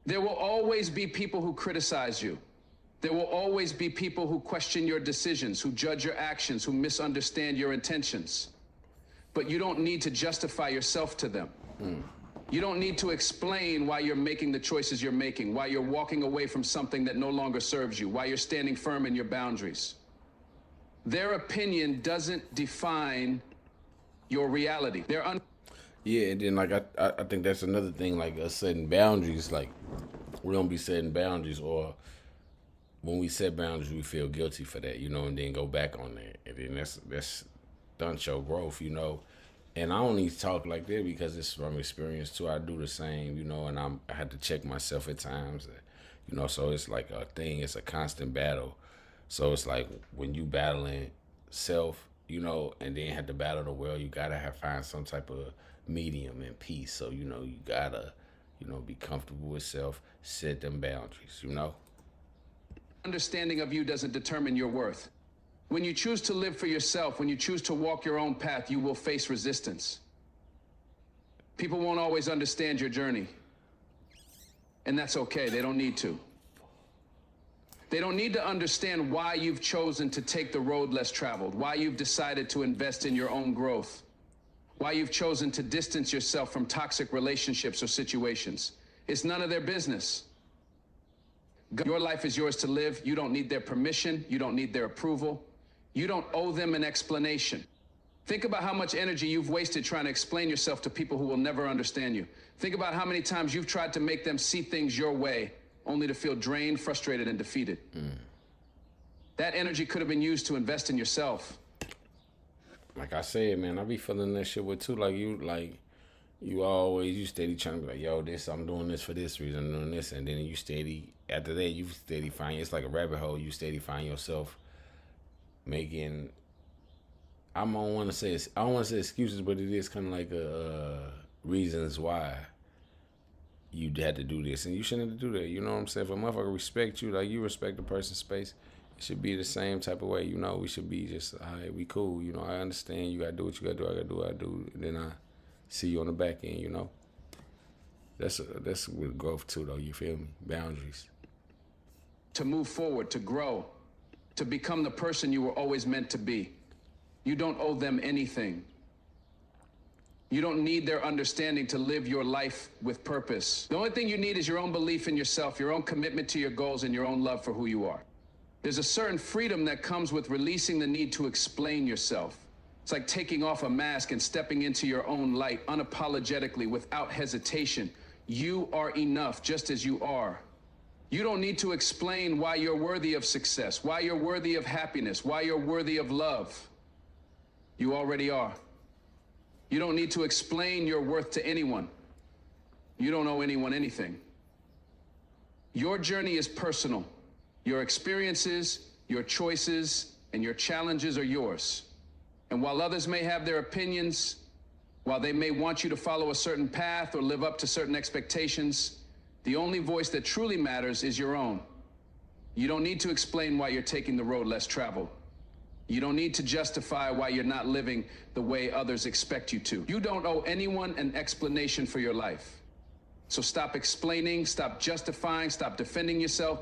There will always be people who criticize you. There will always be people who question your decisions, who judge your actions, who misunderstand your intentions. But you don't need to justify yourself to them. You don't need to explain why you're making the choices you're making, why you're walking away from something that no longer serves you, why you're standing firm in your boundaries. Their opinion doesn't define your reality. Yeah, and then like I think that's another thing, like us setting boundaries. Like we don't be setting boundaries, or when we set boundaries, we feel guilty for that, and then go back on that, and then that's done show growth, And I only talk like that because it's from experience too. I do the same, and I had to check myself at times, So it's like a thing. It's a constant battle. So it's like when you battling self, and then have to battle the world, you gotta find some type of medium and peace. So you gotta, be comfortable with self, set them boundaries. Understanding of you doesn't determine your worth. When you choose to live for yourself, when you choose to walk your own path, you will face resistance. People won't always understand your journey. And that's okay, they don't need to. They don't need to understand why you've chosen to take the road less traveled, why you've decided to invest in your own growth, why you've chosen to distance yourself from toxic relationships or situations. It's none of their business. Your life is yours to live. You don't need their permission. You don't need their approval. You don't owe them an explanation. Think about how much energy you've wasted trying to explain yourself to people who will never understand you. Think about how many times you've tried to make them see things your way, only to feel drained, frustrated, and defeated. That energy could have been used to invest in yourself. Like I said, man, I be feeling that shit with too. You steady trying to be like, yo, I'm doing this for this reason, I'm doing this, and then after that, you steady find, it's like a rabbit hole, you steady find yourself making, I don't want to say excuses, but it is kind of like reasons why you had to do this, and you shouldn't have to do that. You know what I'm saying? If a motherfucker respect you, like you respect the person's space, it should be the same type of way. We should be just, all right, we cool. I understand you gotta do what you gotta do. I gotta do what I do. And then I see you on the back end. That's with growth too, though. You feel me? Boundaries. To move forward, to grow, to become the person you were always meant to be. You don't owe them anything. You don't need their understanding to live your life with purpose. The only thing you need is your own belief in yourself, your own commitment to your goals, and your own love for who you are. There's a certain freedom that comes with releasing the need to explain yourself. It's like taking off a mask and stepping into your own light unapologetically, without hesitation. You are enough just as you are. You don't need to explain why you're worthy of success, why you're worthy of happiness, why you're worthy of love. You already are. You don't need to explain your worth to anyone. You don't owe anyone anything. Your journey is personal. Your experiences, your choices, and your challenges are yours. And while others may have their opinions, while they may want you to follow a certain path or live up to certain expectations, the only voice that truly matters is your own. You don't need to explain why you're taking the road less traveled. You don't need to justify why you're not living the way others expect you to. You don't owe anyone an explanation for your life. So stop explaining, stop justifying, stop defending yourself.